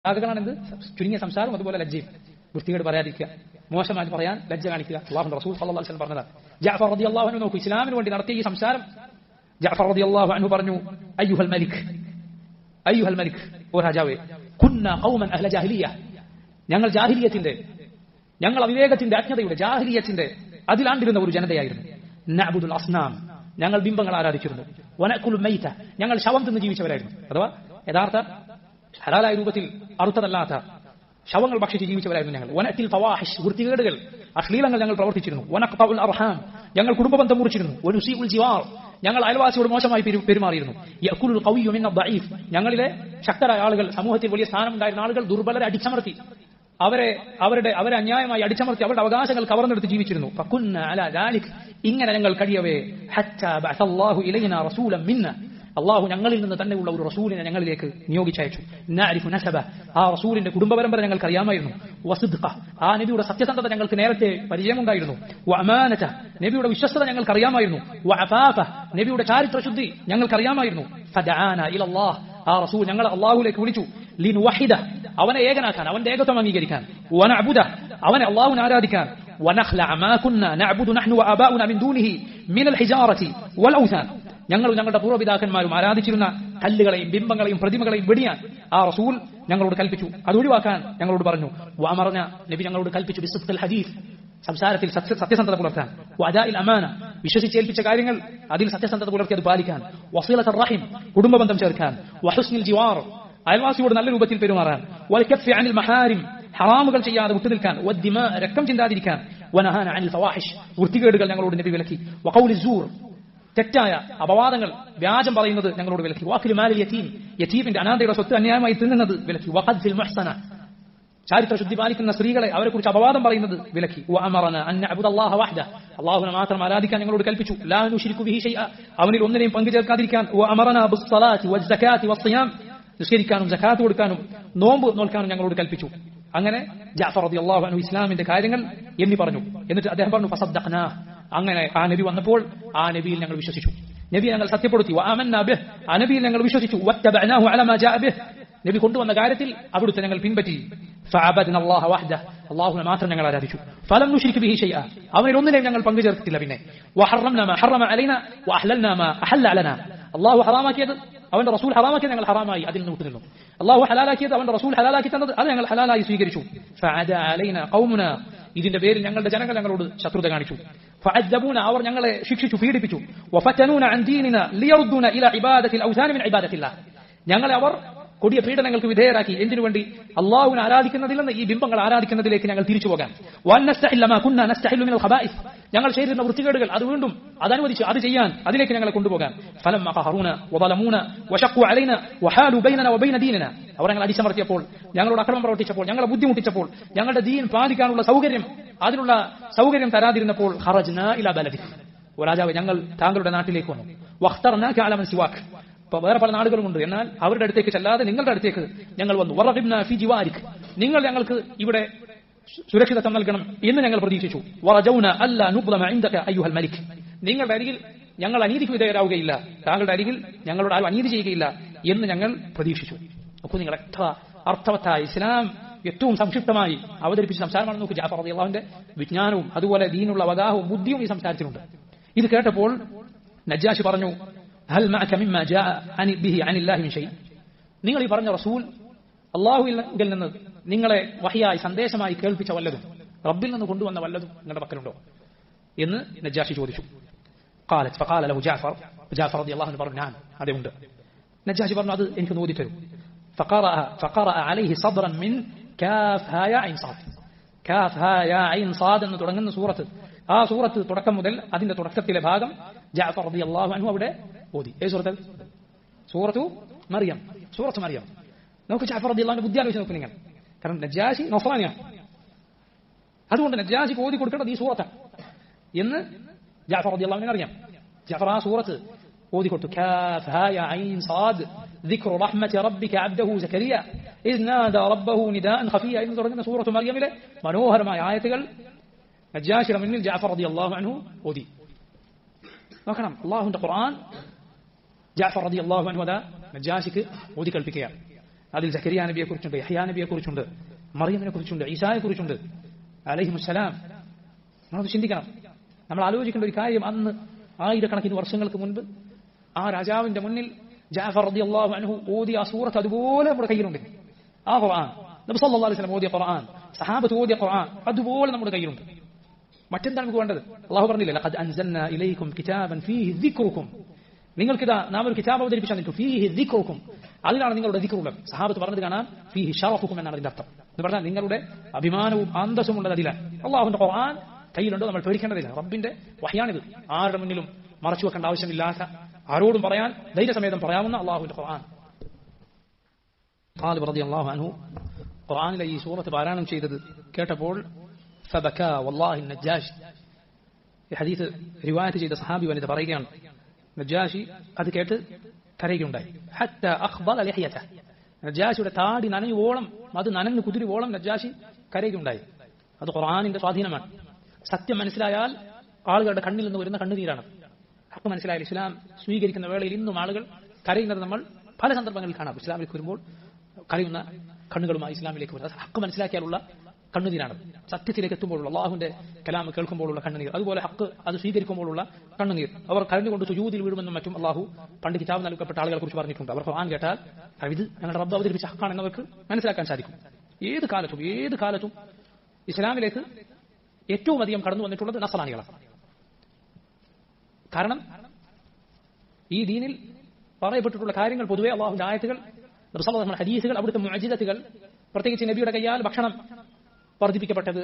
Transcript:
ആകെകളാണ് എന്ത്? ചുരുങ്ങിയ സംസാരം, അതുപോലെ ലജ്ജയും. വൃത്തികേട് പറയാതിരിക്കുക, മോശമായി പറയാൻ ലജ്ജ കാണിക്കുക. അല്ലാഹുവിന്റെ റസൂൽ സല്ലല്ലാഹു അലൈഹി വസല്ലം പറഞ്ഞതാണ്. ജഅഫർ റളിയല്ലാഹു അൻഹു നോക്കൂ, ഇസ്ലാമിന് വേണ്ടി നടത്തിയ ഈ സംസാരം. ജഅഫർ റളിയല്ലാഹു അൻഹു പറഞ്ഞു, അയ്യുഹൽ മലിക്, അയ്യുഹൽ മലിക്, ഓ രാജാവേ, കുന്ന ഖൗമൻ അഹ്ല ജാഹിലിയ്യ, ഞങ്ങൾ ജാഹിലിയത്തിന്റെ, ഞങ്ങൾ അവിവേകത്തിന്റെ, അജ്ഞതയുടെ, ജാഹിലിയത്തിന്റെ അതിലാണ്ടിരുന്ന ഒരു ജനതയായിരുന്നു. നഅബുദുൽ അസ്നാം, ഞങ്ങൾ ബിംബങ്ങൾ ആരാധിച്ചിരുന്നു. വനഅകുലു മൈത, ഞങ്ങൾ ശവം തിന്ന് ജീവിച്ചവരായിരുന്നു. അഥവാ യഥാർത്ഥ ഹലാലായ രൂപത്തിൽ അറുത്തതല്ലാത്ത ശവങ്ങൾ ഭക്ഷിച്ച് ജീവിച്ചവരായിരുന്നു ഞങ്ങൾ. വനഅത്തിൽ ഫവാഹിഷ്, വൃത്തികേടുകൾ, അശ്ലീലങ്ങൾ ഞങ്ങൾ പ്രവർത്തിച്ചിരുന്നു. വനഖ്തഉൽ അർഹാം, ഞങ്ങൾ കുടുംബബന്ധം മുറിച്ചിരുന്നു. വനുസീഉൽ ജിവാർ, ഞങ്ങൾ അയൽവാസിയോട് മോശമായി പെരുമാറിയിരുന്നു. യഅകുലുൽ ഖവിയ്യു മിന്ന ദഈഫ്, ഞങ്ങളിലെ ശക്തരായ ആളുകൾ, സമൂഹത്തിൽ വലിയ സ്ഥാനമുണ്ടായിരുന്ന ആളുകൾ ദുർബലരെ അടിച്ചമർത്തി, അവരെ അന്യായമായി അടിച്ചമർത്തി അവരുടെ അവകാശങ്ങൾ കവർന്നെടുത്ത് ജീവിച്ചിരുന്നു. ഫകുന്ന അലാ ദാലിക്, ഇങ്ങനെ ഞങ്ങൾ കഴിയവേ ഹത്താ ബഅസല്ലാഹു ഇലൈനാ റസൂലൻ മിന്ന, അള്ളാഹു ഞങ്ങളിൽ നിന്ന് തന്നെയുള്ള ഒരു റസൂലിനെ ഞങ്ങളിലേക്ക് നിയോഗിച്ചയച്ചു. നഅരിഫു നസബ, ആ റസൂലിന്റെ കുടുംബ പരമ്പര ഞങ്ങൾക്ക് അറിയാമായിരുന്നു. വസിദ്ഖ, ആ നബിയുടെ സത്യസന്ധത ഞങ്ങൾക്ക് നേരത്തെ പരിചയമുണ്ടായിരുന്നു. വഅമാനത, നബിയുടെ വിശ്വസ്തത ഞങ്ങൾക്ക് അറിയാമായിരുന്നു. വഅഫാഫ, നബിയുടെ ചാരിത്രശുദ്ധി ഞങ്ങൾക്ക് അറിയാമായിരുന്നു. ഫദആന ഇലല്ലാഹ്, ആ റസൂൽ ഞങ്ങളെ അള്ളാഹുലേക്ക് വിളിച്ചു. ലിനുവഹിദ, അവനെ ഏകനാക്കാൻ, അവന്റെ ഏകത്വം അംഗീകരിക്കാൻ. വനഅബുദ, അവനെ അള്ളാഹുവിനെ ആരാധിക്കാൻ. വനഖ്ലഅ മാ കുന്നാ നഅബുദു നഹ്നു വആബാഉനാ മിൻ ദൂനിഹി മിനൽ ഹിജാറതി വൽ ഔസാൻ, ഞങ്ങളുടെ പൂർവ്വപിതാക്കന്മാരും ആരാധിച്ചിരുന്ന കല്ലുകളെയും ബിംബങ്ങളെയും പ്രതിമകളെയും വെടിയാൻ ആ റസൂൽ ഞങ്ങളോട് കൽപ്പിച്ചു. അത് ഒഴിവാക്കാൻ ഞങ്ങളോട് പറഞ്ഞു. വഅമറന, നബി ഞങ്ങളോട് കൽപ്പിച്ചു. ബിസിദ്ഖിൽ ഹദീസ്, സംസാരത്തിൽ സത്യസന്ധത പുലർത്താൻ. വഅദാഇൽ അമാന, വിശ്വസിച്ചേൽപ്പിച്ച കാര്യങ്ങൾ അതിൽ സത്യസന്ധത പുലർത്തി അത് പാലിക്കാൻ. വസിലത്തുർ റഹിം, കുടുംബബന്ധം ചേർക്കാൻ. വഹുസ്നുൽ ജിവാർ, അയൽവാസിയോട് നല്ല രൂപത്തിൽ പെരുമാറാൻ. വൽ കഫ്ഫി അനിൽ മഹാരിം, ഹറാമുകൾ ചെയ്യാതെ വിട്ടുനിൽക്കാൻ. വദ്ദിമാ, രക്തം ചിന്താതിരിക്കാൻ. വനഹാന അനിൽ ഫവാഹിഷ്, വൃത്തികേടുകൾ ഞങ്ങളോട് നബി വിലക്കി. വഖൗലി സൂർ, തെറ്റായ അപവാദങ്ങൾ, വ്യാജം പറയുന്നത് ഞങ്ങളോട് വിലക്കി. വാക്കിൽ മാലിൽ യതീം, യതീമിന്റെ അനാഥയുടെ സ്വത്ത് അന്യായമായി തിന്നുന്നത് വിലക്കി. വഖദ്ഫിൽ മുഹ്സന, ചാരിത്ര ശുദ്ധി പാലിക്കുന്ന സ്ത്രീകളെ അവരെ കുറിച്ച് അപവാദം പറയുന്നത് വിലക്കി. വഅമറന അൻ നഅബുദല്ലാഹ വഹ്ദ, അല്ലാഹുവിനെ മാത്രം ആരാധിക്കാൻ ഞങ്ങളോട് കൽപ്പിച്ചു. ലാ നുശ്രികു ബിഹി ഷൈഅ, അവനിൽ ഒന്നിനെയും പങ്കു ചേർക്കാതിരിക്കാൻ. വഅമറന ബിസ്സലാത്തി വസ്സകാത്തി വസ്സിയാം, നിസ്കരിക്കാനും സകാത്ത് കൊടുക്കാനും നോമ്പ് നോൽക്കാനും ഞങ്ങളോട് കൽപ്പിച്ചു. അങ്ങനെ ജഅഫർ റളിയല്ലാഹു അൻഹു ഇസ്ലാമിന്റെ കാര്യങ്ങൾ എണ്ണി പറഞ്ഞു. എന്നിട്ട് അദ്ദേഹം പറഞ്ഞു, ഫസദ്ദഖ്നാ, അങ്ങനെ ആ നബി വന്നപ്പോൾ ആ നബിയിൽ ഞങ്ങൾ വിശ്വസിച്ചു, നബിയെ ഞങ്ങൾ സത്യപ്പെടുത്തി. വആമന്നാ ബിഹ്, ആ നബിയിൽ ഞങ്ങൾ വിശ്വസിച്ചു. വത്തബഅനാഹു അലാ മാ ജാഅ ബിഹ്, നബി കൊണ്ടുവന്ന കാര്യത്തിൽ അവിടുത്തെ ഞങ്ങൾ പിൻപറ്റി. ഫഅബദ്ന അല്ലാഹ വഹ്ദ, അല്ലാഹുവിനെ മാത്രം ഞങ്ങൾ ആരാധിച്ചു. ഫലം നുശ്രിക് ബിഹി ഷൈഅ, അവനിൽ ഒന്നിനെയും ഞങ്ങൾ പങ്കു ചേർത്തില്ല. പിന്നെ വഹറംനാ മാ ഹറമ അലൈനാ വഅഹ്ലൽനാ മാ അഹല്ല അലനാ, അല്ലാഹു ഹറാമാക്കിയത് അവന്റെ റസൂൽ ഹറാമാക്കിയത് ഞങ്ങൾ ഹറാമായി അതിൽ നിന്ന് വിട്ടുനിന്നു. അല്ലാഹു ഹലാലാക്കിയത് അവന്റെ റസൂൽ ഹലാലാക്കി തന്നത് അത് ഞങ്ങൾ ഹലാലായി സ്വീകരിച്ചു. ഫഅദ അലൈനാ ഖൗമുനാ, ഇതിന്റെ പേരിൽ ഞങ്ങളുടെ ജനങ്ങൾ ഞങ്ങളോട് ശത്രുത കാണിച്ചു. ഫഅദ്ദബൂന, അവർ ഞങ്ങളെ ശിക്ഷിച്ചു, പീഡിപ്പിച്ചു. വഫതനൂന അൻ ദീനിനാ ലിയറുദ്ദൂന ഇലാ ഇബാദത്തിൽ ഔസാനി മിൻ ഇബാദത്തില്ലാഹ്, ഞങ്ങളെ അവർ കൊടിയ പീഡനങ്ങൾക്ക് വിധേയരാക്കി. എന്തിനു വേണ്ടി? അള്ളാഹുവിനെ ആരാധിക്കുന്നതിൽ നിന്ന് ഈ ബിംബങ്ങൾ ആരാധിക്കുന്നതിലേക്ക് ഞങ്ങൾ തിരിച്ചു പോകാൻ. ഞങ്ങൾ ചെയ്തിരുന്ന വൃത്തികേടുകൾ അത് വീണ്ടും അതനുവദിച്ച് അത് ചെയ്യാൻ, അതിലേക്ക് ഞങ്ങളെ കൊണ്ടുപോകാൻ. അവർ ഞങ്ങൾ അടിച്ചമർത്തിയപ്പോൾ, ഞങ്ങളോട് അക്രമം പ്രവർത്തിച്ചപ്പോൾ, ഞങ്ങളെ ബുദ്ധിമുട്ടിച്ചപ്പോൾ, ഞങ്ങളുടെ ദീൻ പാലിക്കാനുള്ള അതിനുള്ള സൗകര്യം തരാതിരുന്നപ്പോൾ ഖറജ്നാ ഇലാ ബലദിക്, രാജാവ് ഞങ്ങൾ താങ്കളുടെ നാട്ടിലേക്ക് വന്നു. വഖ്തർനാക അലാ മൻ സിവാക്, വേറെ പല നാടുകളുമുണ്ട്, എന്നാൽ അവരുടെ അടുത്തേക്ക് ചെല്ലാതെ നിങ്ങളുടെ അടുത്തേക്ക് ഞങ്ങൾ വന്നു. വറഗിബ്നാ ഫീ ജിവാരിക്, നിങ്ങൾ ഞങ്ങൾക്ക് ഇവിടെ സുരക്ഷിതത്വം നൽകണം എന്ന് ഞങ്ങൾ പ്രതീക്ഷിച്ചു. വറജൗനാ അല്ലാ നുഖ്ലമ ഇൻദക അയ്യുഹൽ മലിക്, നിങ്ങളുടെ അരികിൽ ഞങ്ങൾ അനീതിക്ക് വിധേയരാവുകയില്ല, താങ്കളുടെ അരികിൽ ഞങ്ങളോട് ആരും അനീതി ചെയ്യുകയില്ല എന്ന് ഞങ്ങൾ പ്രതീക്ഷിച്ചു. അപ്പോൾ നിങ്ങൾ അർത്ഥവത്തായ ഇസ്ലാം ഏറ്റവും സംക്ഷിപ്തമായി അവതരിപ്പിച്ച സംസാരമാണ്. നോക്കൂ, ജഅഫർ റളിയല്ലാഹുവിന്റെ വിജ്ഞാനവും അതുപോലെ ദീനുള്ള അവഗാഹവും ബുദ്ധിയും ഈ സംസാരത്തിലുണ്ട്. ഇത് കേട്ടപ്പോൾ നജ്ജാശി പറഞ്ഞു, ഹൽ മഅക മിമ്മാ ജാഅ ബിഹി അനില്ലാഹി മിൻ ഷൈ, നിങ്ങൾ ഈ പറഞ്ഞ റസൂൽ അല്ലാഹുവിൽ നിന്ന് നിങ്ങളെ വഹിയായി സന്ദേശമായി കേൾപ്പിച്ച വല്ലതും, റബ്ബിൽ നിന്ന് കൊണ്ടുവന്ന വല്ലതും നിങ്ങളുടെ പക്കലുണ്ടോ എന്ന് നജ്ജാശി ചോദിച്ചു. ഫഖാല ലഹു ജഅഫർ റളിയല്ലാഹു അൻഹു പറഞ്ഞു, അതെ ഉണ്ട്. നജ്ജാശി പറഞ്ഞു, അത് എനിക്ക് ഓതി തരൂ. ഫഖറഅ അലൈഹി സദ്റൻ മിൻ കാഫ് ഹാ യാ ഐൻ സാദ്, കാഫ് ഹാ യാ ഐൻ സാദ് എന്ന് തുടങ്ങുന്ന സൂറത്ത്, ആ സൂറത്ത് തുടക്കം മുതൽ അതിന്റെ തുടക്കത്തിലെ ഭാഗം ജഅഫർ റളിയല്ലാഹു അൻഹു അവിടെ ഓതി. ഏത് സൂറത്ത്? സൂറത്തു മറിയം. സൂറത്ത് മറിയം. നമുക്ക് ജഅഫർ റളിയല്ലാഹു അൻഹു ബുദ്ധി ആലോചിച്ച് നോക്കൂ നിങ്ങൾ. കാരണം നജ്ജാശി നസ്രാനിയാണ്, അതുകൊണ്ട് നജ്ജാശിക്ക് ഓതി കൊടുക്കേണ്ടത് ഈ സൂറത്താണ് എന്ന് ജഅഫർ റളിയല്ലാഹു അൻഹു അറിയാം. ജഅഫർ ആ സൂറത്ത് ഓതി കൊടുത്തു. കാഫ് ഹാ യാ ഐൻ സാദ് ذكر رحمة ربك عبده زكريا إذ نادى ربه نداء خفيا എന്ന് തുടങ്ങുന്ന സൂറത്തു മറിയമിലെ മനോഹരമായ ആയത്തുകൾ നജ്ജാശിയുടെ മുന്നിൽ ജഅഫർ റളിയല്ലാഹു അൻഹു ഓതി. നോക്കണം, അല്ലാഹുവിന്റെ ഖുർആൻ ജഅഫർ റളിയല്ലാഹു അൻഹു നജ്ജാശിക്ക് ഓതി കൽപ്പിക്കുകയാണ്. അതിൽ സക്കരിയ നബിയെ കുറിച്ചുണ്ട്, യഹ്യാ നബിയെ കുറിച്ചുണ്ട്, മറിയമിനെ കുറിച്ചുണ്ട്, ഈസായെ കുറിച്ചുണ്ട് അലൈഹിമുസ്സലാം. നമ്മളത് ചിന്തിക്കണം. നമ്മൾ ആലോചിക്കേണ്ട ഒരു കാര്യം, അന്ന് ആയിരക്കണക്കിന് വർഷങ്ങൾക്ക് മുൻപ് ആ രാജാവിന്റെ മുന്നിൽ ജഅഫർ റളിയല്ലാഹു അൻഹു ഓതിയ ആ സൂറത്ത് അതുപോലെ നമ്മുടെ കയ്യിലുണ്ട്. ആ ഖുർആൻ, നബി സല്ലല്ലാഹു അലൈഹി വസല്ലം ഓതിയ ഖുർആൻ, സഹാബത്ത് ഓതിയ ഖുർആൻ അതുപോലെ നമ്മുടെ കയ്യിലുണ്ട്. മറ്റെന്താണ് നമുക്ക് വേണ്ടത്? അല്ലാഹു പറഞ്ഞില്ല, ലഖദ് അൻസൽനാ ഇലൈക്കും കിതാബൻ ഫീഹി ദിക്റുക്കും, നിങ്ങൾക്കിതാ നാം ഒരു കിതാബ് അവതരിപ്പിച്ചാൽ നിങ്ങൾക്ക് ഫീഹി ദിക്റുക്കും, അതിലാണ് നിങ്ങളുടെ ദിക്റുള്ളത്. സഹാബത്ത് പറഞ്ഞത് കാണാം, ഫീഹി ഷറഫുക്കും എന്നാണ് അതിന്റെ അർത്ഥം. എന്ന് പറഞ്ഞാൽ നിങ്ങളുടെ അഭിമാനവും അന്തസ്സും ഉള്ളത് അതിലാണ്. അല്ലാഹുവിന്റെ ഖുർആൻ കയ്യിലുണ്ടോ, നമ്മൾ പേടിക്കേണ്ടതില്ല. റബ്ബിന്റെ വഹ്യാണിത്, ആരുടെ മുന്നിലും മറച്ചു വെക്കേണ്ട ആവശ്യമില്ലാത്ത, ആരോടും പറയാൻ ധൈര്യസമേതം പറയാവുന്ന അല്ലാഹുവിന്റെ ഖുർആൻ. ഖാലിബ് റളിയല്ലാഹു അൻഹു ഖുർആനിലെ ഈ സൂറത്ത് പാരായണം ചെയ്തത് കേട്ടപ്പോൾ ഫബകാ വല്ലാഹി നജ്ജാശി, ഈ ഹദീസ് റിവായത്ത് ചെയ്ത സഹാബി വനിത പറയുകയാണ്, നജ്ജാശി അത് കേട്ട് കരയുകയുണ്ടായി. ഹത്താ അഖ്ബല ലഹിയത, നജ്ജാശിയുടെ താടി നനയുവോളം, അത് നനഞ്ഞു കുതിരുവോളം നജ്ജാശി കരയുകയുണ്ടായി. അത് ഖുർആനിന്റെ സ്വാധീനമാണ്. സത്യം മനസ്സിലായാൽ ആളുകളുടെ കണ്ണിൽ നിന്ന് വരുന്ന കണ്ണുനീരാണ്. ഹക്ക് മനസ്സിലായാൽ ഇസ്ലാം സ്വീകരിക്കുന്ന വേളയിൽ ഇന്നും ആളുകൾ കരയുന്നത് നമ്മൾ പല സന്ദർഭങ്ങളിൽ കാണാം. ഇസ്ലാമിലേക്ക് വരുമ്പോൾ കരയുന്ന കണ്ണുകളുമായി ഇസ്ലാമിലേക്ക് വരുന്നത് ഹക്ക് മനസ്സിലാക്കിയാലുള്ള കണ്ണുനീരാണ്. സത്യത്തിലേക്ക് എത്തുമ്പോഴുള്ള, അള്ളാഹുവിന്റെ കലാം കേൾക്കുമ്പോഴുള്ള കണ്ണുനീർ, അതുപോലെ ഹക്ക് അത് സ്വീകരിക്കുമ്പോഴുള്ള കണ്ണുനീർ. അവർ കരഞ്ഞുകൊണ്ട് സുജൂദിൽ വീഴുമെന്നും മറ്റും അള്ളാഹു പണ്ട് കിതാബ് നൽകപ്പെട്ട ആളുകളെ കുറിച്ച് പറഞ്ഞിട്ടുണ്ട്. അവർ ഖുർആൻ കേട്ടാൽ ഇത് ഞങ്ങളുടെ റബ്ബ് അവതരിപ്പിച്ച ഹക്കാണെന്നവർക്ക് മനസ്സിലാക്കാൻ സാധിക്കും. ഏത് കാലത്തും ഇസ്ലാമിലേക്ക് ഏറ്റവും അധികം കടന്നു വന്നിട്ടുള്ളത് നസ്രാനികളാണ്. കാരണം ഈ ദീനിൽ പറയപ്പെട്ടിട്ടുള്ള കാര്യങ്ങൾ, പൊതുവെ അള്ളാഹുവിന്റെ ആയത്തുകൾ, ഹദീസുകൾ, അവിടുത്തെ മുഅ്ജിസത്തുകൾ, പ്രത്യേകിച്ച് നബിയുടെ കയ്യാൽ ഭക്ഷണം വർദ്ധിപ്പിക്കപ്പെട്ടത്,